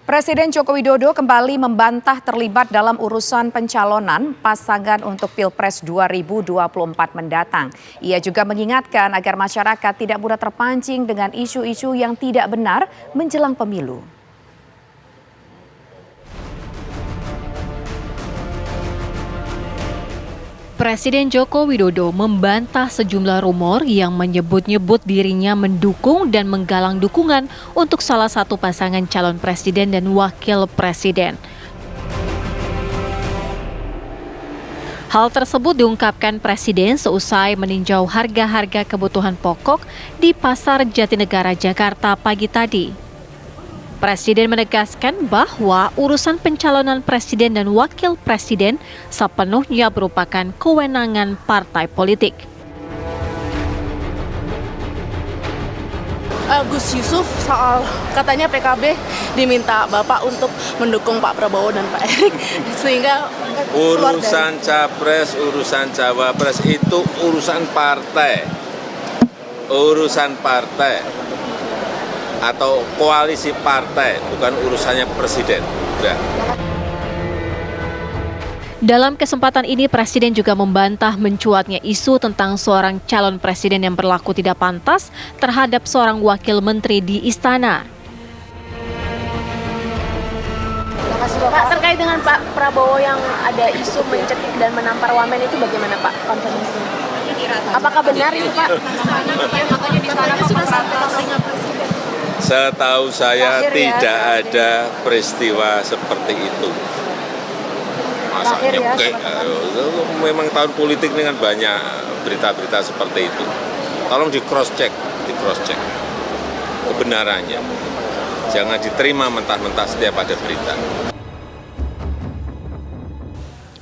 Presiden Joko Widodo kembali membantah terlibat dalam urusan pencalonan pasangan untuk Pilpres 2024 mendatang. Ia juga mengingatkan agar masyarakat tidak mudah terpancing dengan isu-isu yang tidak benar menjelang pemilu. Presiden Joko Widodo membantah sejumlah rumor yang menyebut-nyebut dirinya mendukung dan menggalang dukungan untuk salah satu pasangan calon presiden dan wakil presiden. Hal tersebut diungkapkan Presiden seusai meninjau harga-harga kebutuhan pokok di Pasar Jatinegara, Jakarta pagi tadi. Presiden menegaskan bahwa urusan pencalonan presiden dan wakil presiden sepenuhnya merupakan kewenangan partai politik. Gus Yusuf soal katanya PKB diminta Bapak untuk mendukung Pak Prabowo dan Pak Erik sehingga urusan capres, urusan cawapres itu urusan partai atau koalisi partai, bukan urusannya presiden. Udah. Dalam kesempatan ini, Presiden juga membantah mencuatnya isu tentang seorang calon presiden yang berlaku tidak pantas terhadap seorang wakil menteri di istana. Pak, terkait dengan Pak Prabowo yang ada isu mencekik dan menampar wamen itu bagaimana Pak konfirmasinya? Apakah benar itu Pak? Setahu saya tidak ada peristiwa seperti itu. Masa nyekek, memang tahun politik dengan banyak berita-berita seperti itu. Tolong di cross check kebenarannya. Jangan diterima mentah-mentah setiap ada berita.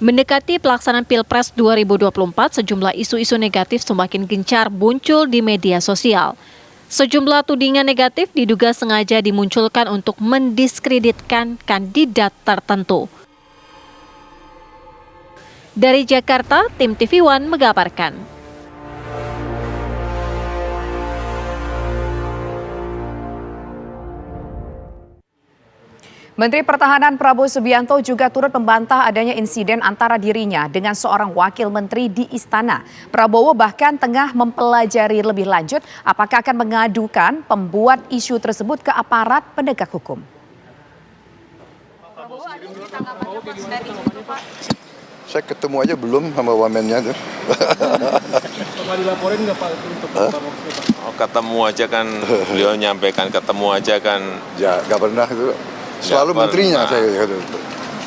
Mendekati pelaksanaan Pilpres 2024, sejumlah isu-isu negatif semakin gencar muncul di media sosial. Sejumlah tudingan negatif diduga sengaja dimunculkan untuk mendiskreditkan kandidat tertentu. Dari Jakarta, tim TV One mengabarkan. Menteri Pertahanan Prabowo Subianto juga turut membantah adanya insiden antara dirinya dengan seorang wakil menteri di istana. Prabowo bahkan tengah mempelajari lebih lanjut apakah akan mengadukan pembuat isu tersebut ke aparat penegak hukum. Saya ketemu aja belum sama wamennya tuh. Pernah dilaporin nggak Pak untuk Ketemu aja kan, beliau nyampaikan ketemu aja kan. Ya, nggak pernah itu. Selalu menterinya saya.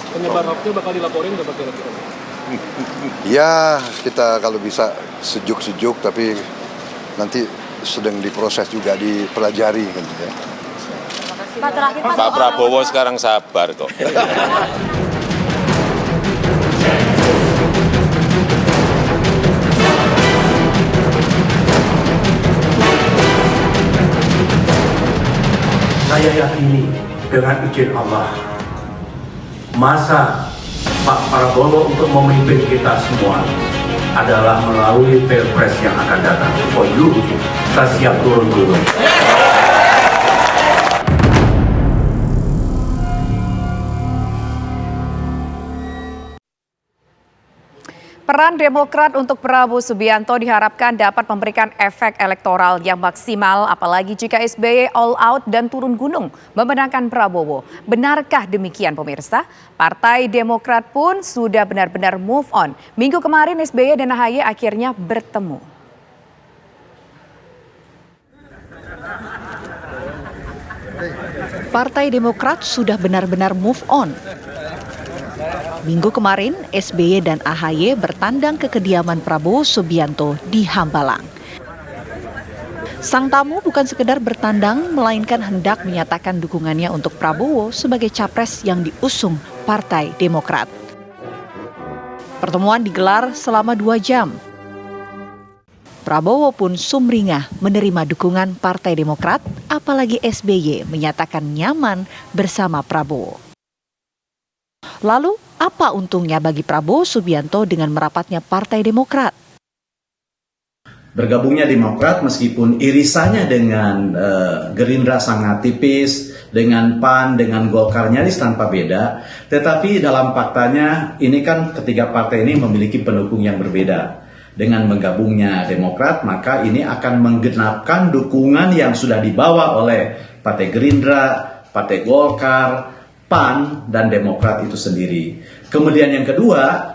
Penyebar hoaxnya bakal dilaporin nggak Pak kira-kira? Ya, kita kalau bisa sejuk-sejuk, tapi nanti sedang diproses juga, dipelajari gitu ya. Pak Prabowo sekarang sabar kok. Saya yakini dengan izin Allah, masa Pak Prabowo untuk memimpin kita semua adalah melalui Pilpres yang akan datang. For you, saya siap turun dulu. Peran Demokrat untuk Prabowo Subianto diharapkan dapat memberikan efek elektoral yang maksimal, apalagi jika SBY all out dan turun gunung memenangkan Prabowo. Benarkah demikian pemirsa? Partai Demokrat pun sudah benar-benar move on. Minggu kemarin SBY dan AHY akhirnya bertemu. Partai Demokrat sudah benar-benar move on. Minggu kemarin, SBY dan AHY bertandang ke kediaman Prabowo Subianto di Hambalang. Sang tamu bukan sekedar bertandang, melainkan hendak menyatakan dukungannya untuk Prabowo sebagai capres yang diusung Partai Demokrat. Pertemuan digelar selama 2 jam. Prabowo pun sumringah menerima dukungan Partai Demokrat, apalagi SBY menyatakan nyaman bersama Prabowo. Lalu, apa untungnya bagi Prabowo Subianto dengan merapatnya Partai Demokrat? Bergabungnya Demokrat meskipun irisannya dengan Gerindra sangat tipis, dengan PAN, dengan Golkar nyaris tanpa beda, tetapi dalam faktanya ini kan ketiga partai ini memiliki pendukung yang berbeda. Dengan menggabungnya Demokrat, maka ini akan menggenapkan dukungan yang sudah dibawa oleh Partai Gerindra, Partai Golkar, PAN, dan Demokrat itu sendiri. Kemudian yang kedua,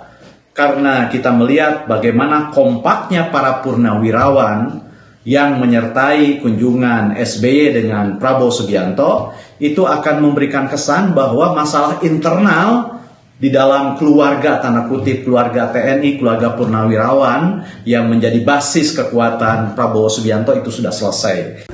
karena kita melihat bagaimana kompaknya para purnawirawan yang menyertai kunjungan SBY dengan Prabowo Subianto, itu akan memberikan kesan bahwa masalah internal di dalam keluarga, tanda kutip keluarga TNI, keluarga purnawirawan yang menjadi basis kekuatan Prabowo Subianto itu sudah selesai.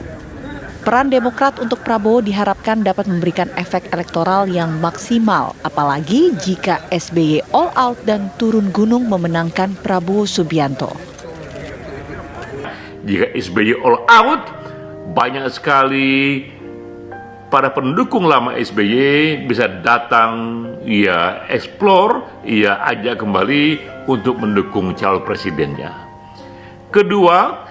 Peran Demokrat untuk Prabowo diharapkan dapat memberikan efek elektoral yang maksimal, apalagi jika SBY all out dan turun gunung memenangkan Prabowo Subianto. Jika SBY all out, banyak sekali para pendukung lama SBY bisa datang, ia explore, ia ajak kembali untuk mendukung calon presidennya. Kedua,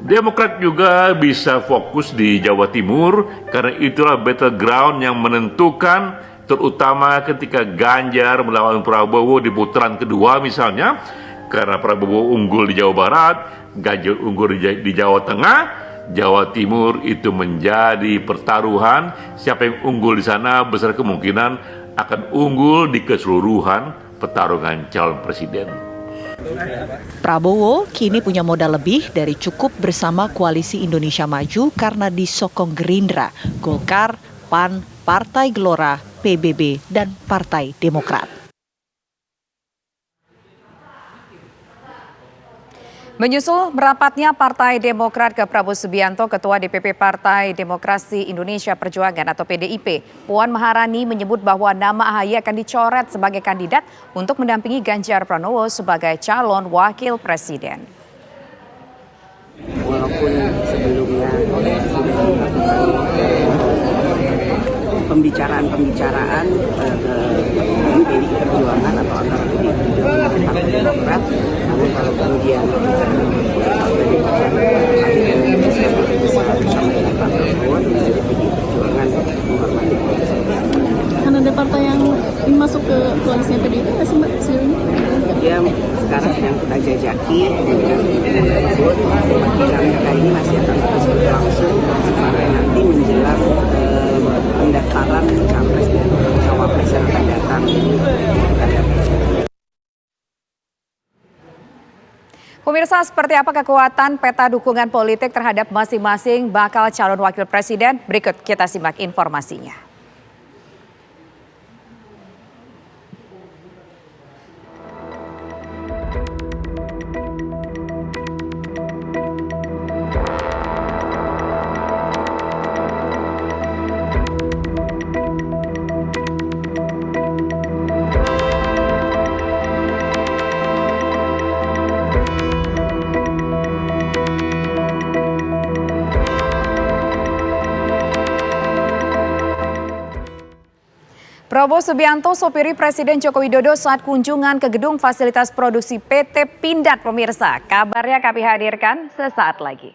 Demokrat juga bisa fokus di Jawa Timur karena itulah battleground yang menentukan, terutama ketika Ganjar melawan Prabowo di putaran kedua misalnya, karena Prabowo unggul di Jawa Barat, Ganjar unggul di Jawa Tengah, Jawa Timur itu menjadi pertaruhan, siapa yang unggul di sana besar kemungkinan akan unggul di keseluruhan pertarungan calon presiden. Prabowo kini punya modal lebih dari cukup bersama Koalisi Indonesia Maju karena disokong Gerindra, Golkar, PAN, Partai Gelora, PBB, dan Partai Demokrat. Menyusul merapatnya Partai Demokrat ke Prabowo Subianto, Ketua DPP Partai Demokrasi Indonesia Perjuangan atau PDIP, Puan Maharani menyebut bahwa nama AHY akan dicoret sebagai kandidat untuk mendampingi Ganjar Pranowo sebagai calon wakil presiden. Walaupun sebelumnya pembicaraan dengan PDI Perjuangan atau antara PDI Perjuangan dan Partai Demokrat, namun kalau kemudian akhirnya bisa bersama dengan Pak Prabowo, menjadi PDI Perjuangan menghormati proses. Kan ada partai yang masuk ke koalisinya PDIP nggak sih Mbak? Ya sekarang sedang kita jajaki dengan tersebut, dinamika ini masih akan terus berlangsung sampai nanti menjelang pendaftaran capres dan cawapres yang akan datang. Pemirsa, seperti apa kekuatan peta dukungan politik terhadap masing-masing bakal calon wakil presiden? Berikut kita simak informasinya. Prabowo Subianto sopiri Presiden Joko Widodo saat kunjungan ke gedung fasilitas produksi PT Pindad, pemirsa. Kabarnya kami hadirkan sesaat lagi.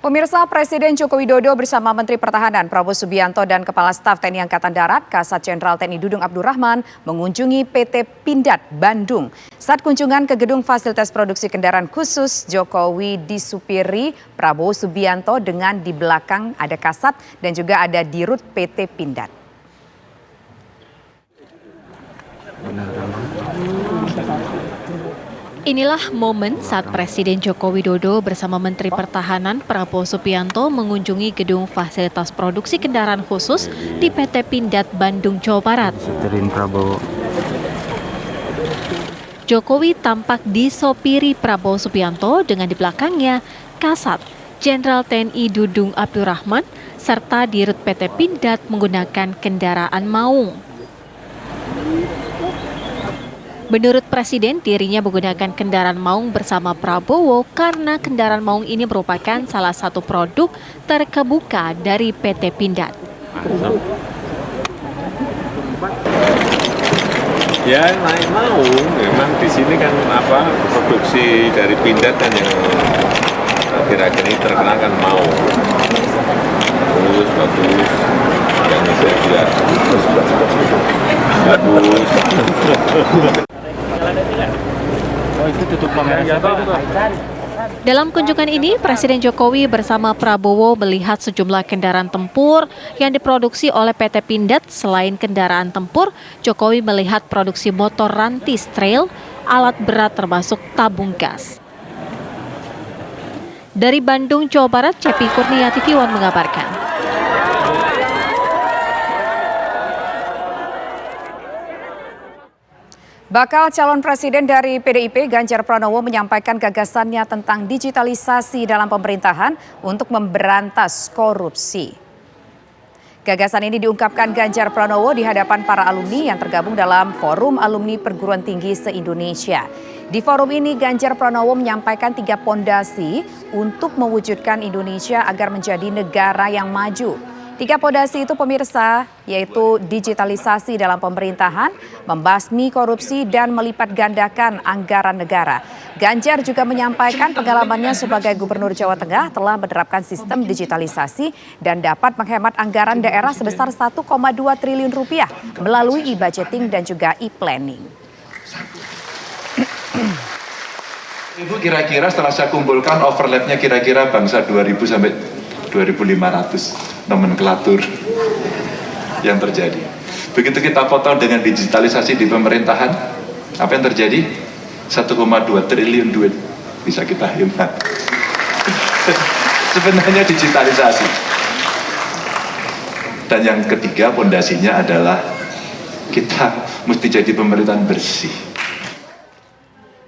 Pemirsa, Presiden Joko Widodo bersama Menteri Pertahanan Prabowo Subianto dan Kepala Staf TNI Angkatan Darat Kasat Jenderal TNI Dudung Abdurrahman mengunjungi PT Pindad Bandung. Saat kunjungan ke gedung fasilitas produksi kendaraan khusus, Jokowi disupiri Prabowo Subianto dengan di belakang ada Kasat dan juga ada Dirut PT Pindad. Inilah momen saat Presiden Joko Widodo bersama Menteri Pertahanan Prabowo Subianto mengunjungi gedung fasilitas produksi kendaraan khusus di PT Pindad Bandung, Jawa Barat. Jokowi tampak disopiri Prabowo Subianto dengan di belakangnya Kasat Jenderal TNI Dudung Abdurrahman, serta Dirut PT Pindad menggunakan kendaraan maung. Menurut Presiden, dirinya menggunakan kendaraan maung bersama Prabowo karena kendaraan maung ini merupakan salah satu produk terkemuka dari PT Pindad. Ya naik maung, memang di sini kan produksi dari Pindad kan yang akhir-akhir ini terkenal kan maung. Bagus, yang itu juga bagus. Dalam kunjungan ini, Presiden Jokowi bersama Prabowo melihat sejumlah kendaraan tempur yang diproduksi oleh PT Pindad. Selain kendaraan tempur, Jokowi melihat produksi motor rantis trail, alat berat termasuk tabung gas. Dari Bandung, Jawa Barat, Cepi Kurnia, TV One mengabarkan. Bakal calon presiden dari PDIP, Ganjar Pranowo, menyampaikan gagasannya tentang digitalisasi dalam pemerintahan untuk memberantas korupsi. Gagasan ini diungkapkan Ganjar Pranowo di hadapan para alumni yang tergabung dalam Forum Alumni Perguruan Tinggi se-Indonesia. Di forum ini, Ganjar Pranowo menyampaikan 3 pondasi untuk mewujudkan Indonesia agar menjadi negara yang maju. 3 pondasi itu pemirsa, yaitu digitalisasi dalam pemerintahan, membasmi korupsi, dan melipat gandakan anggaran negara. Ganjar juga menyampaikan pengalamannya sebagai Gubernur Jawa Tengah telah menerapkan sistem digitalisasi dan dapat menghemat anggaran daerah sebesar 1,2 triliun rupiah melalui e-budgeting dan juga e-planning. Ibu kira-kira setelah saya kumpulkan overlapnya kira-kira bangsa 2000 sampai 2500 nomenklatur yang terjadi. Begitu kita potong dengan digitalisasi di pemerintahan, apa yang terjadi? 1,2 triliun duit bisa kita hemat. Sebenarnya digitalisasi. Dan yang ketiga pondasinya adalah kita mesti jadi pemerintahan bersih.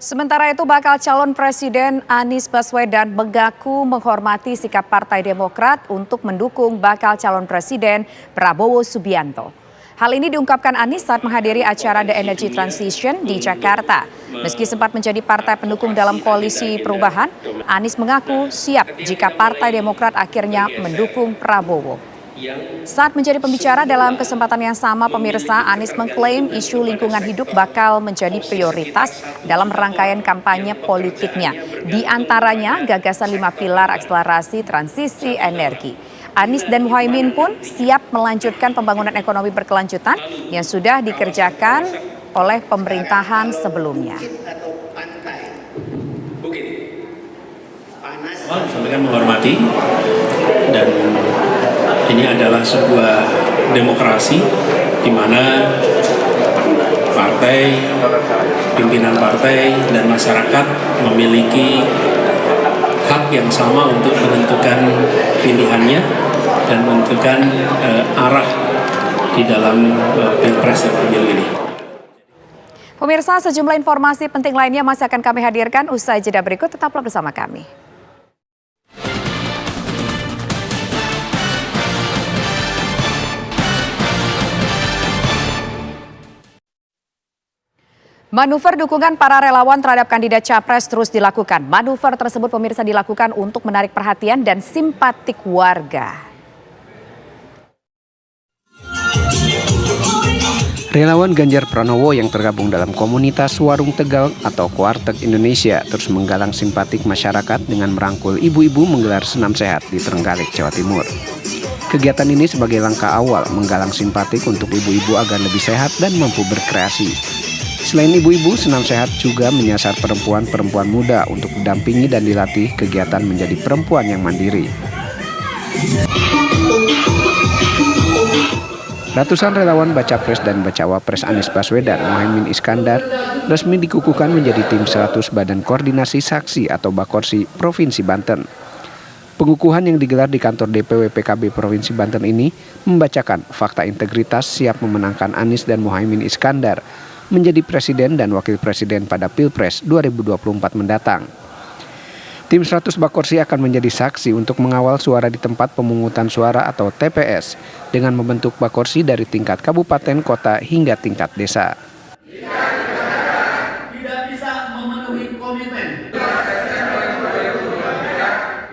Sementara itu, bakal calon presiden Anies Baswedan mengaku menghormati sikap Partai Demokrat untuk mendukung bakal calon presiden Prabowo Subianto. Hal ini diungkapkan Anies saat menghadiri acara The Energy Transition di Jakarta. Meski sempat menjadi partai pendukung dalam koalisi perubahan, Anies mengaku siap jika Partai Demokrat akhirnya mendukung Prabowo. Saat menjadi pembicara dalam kesempatan yang sama, pemirsa, Anies mengklaim isu lingkungan hidup bakal menjadi prioritas dalam rangkaian kampanye politiknya. Di antaranya gagasan 5 pilar akselerasi transisi energi. Anies dan Muhaimin pun siap melanjutkan pembangunan ekonomi berkelanjutan yang sudah dikerjakan oleh pemerintahan sebelumnya. Sampaikan menghormati, dan ini adalah sebuah demokrasi di mana partai, pimpinan partai dan masyarakat memiliki hak yang sama untuk menentukan pilihannya dan menentukan arah di dalam pilpres dan pemilu ini. Pemirsa, sejumlah informasi penting lainnya masih akan kami hadirkan usai jeda berikut. Tetaplah bersama kami. Manuver dukungan para relawan terhadap kandidat Capres terus dilakukan. Manuver tersebut, pemirsa, dilakukan untuk menarik perhatian dan simpatik warga. Relawan Ganjar Pranowo yang tergabung dalam komunitas Warung Tegal atau Kuartek Indonesia terus menggalang simpatik masyarakat dengan merangkul ibu-ibu menggelar senam sehat di Trenggalek, Jawa Timur. Kegiatan ini sebagai langkah awal menggalang simpatik untuk ibu-ibu agar lebih sehat dan mampu berkreasi. Selain ibu-ibu, senam sehat juga menyasar perempuan-perempuan muda untuk didampingi dan dilatih kegiatan menjadi perempuan yang mandiri. Ratusan relawan Baca Pres dan Bacawa Pres Anies Baswedan, Muhaimin Iskandar resmi dikukuhkan menjadi tim 100 Badan Koordinasi Saksi atau Bakorsi Provinsi Banten. Pengukuhan yang digelar di kantor DPW PKB Provinsi Banten ini membacakan fakta integritas siap memenangkan Anies dan Muhaimin Iskandar menjadi presiden dan wakil presiden pada Pilpres 2024 mendatang. Tim 100 Bakorsi akan menjadi saksi untuk mengawal suara di tempat pemungutan suara atau TPS dengan membentuk Bakorsi dari tingkat kabupaten, kota, hingga tingkat desa. Tidak bisa memenuhi komitmen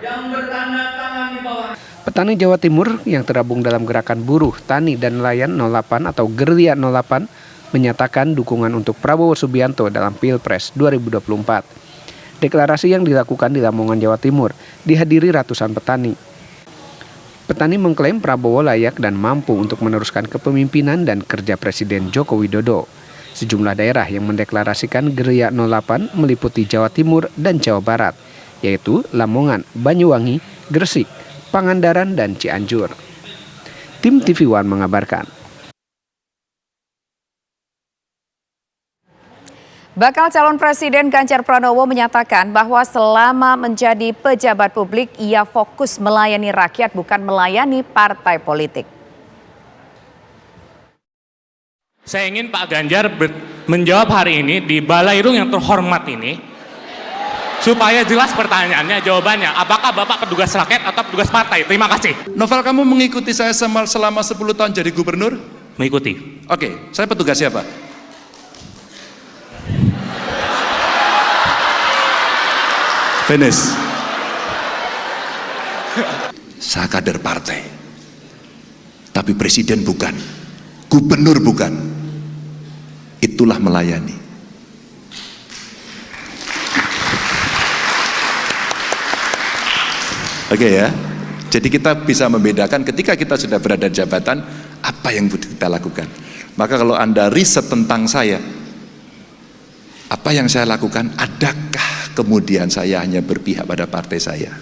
yang bertanda tangan di bawah. Petani Jawa Timur yang tergabung dalam gerakan buruh, tani, dan nelayan 08 atau Gerilya 08 menyatakan dukungan untuk Prabowo Subianto dalam Pilpres 2024. Deklarasi yang dilakukan di Lamongan, Jawa Timur dihadiri ratusan petani. Petani mengklaim Prabowo layak dan mampu untuk meneruskan kepemimpinan dan kerja Presiden Joko Widodo. Sejumlah daerah yang mendeklarasikan Gerilya 08 meliputi Jawa Timur dan Jawa Barat, yaitu Lamongan, Banyuwangi, Gresik, Pangandaran, dan Cianjur. Tim TV One mengabarkan. Bakal calon Presiden Ganjar Pranowo menyatakan bahwa selama menjadi pejabat publik, ia fokus melayani rakyat, bukan melayani partai politik. Saya ingin Pak Ganjar menjawab hari ini di Balairung yang terhormat ini, supaya jelas pertanyaannya, jawabannya, apakah Bapak petugas rakyat atau petugas partai? Terima kasih. Novel, kamu mengikuti saya selama 10 tahun jadi gubernur? Mengikuti. Oke, saya petugas siapa? Finish. Saya kader partai, tapi presiden bukan, gubernur bukan. Itulah melayani. Oke ya, jadi kita bisa membedakan ketika kita sudah berada di jabatan, apa yang kita lakukan. Maka kalau Anda riset tentang saya, apa yang saya lakukan, adakah kemudian saya hanya berpihak pada partai saya?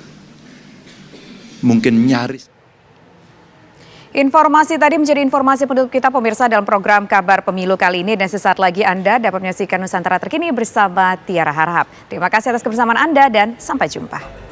Mungkin nyaris. Informasi tadi menjadi informasi penutup kita pemirsa dalam program Kabar Pemilu kali ini, dan sesaat lagi Anda dapat menyaksikan Nusantara Terkini bersama Tiara Harahap. Terima kasih atas kebersamaan Anda dan sampai jumpa.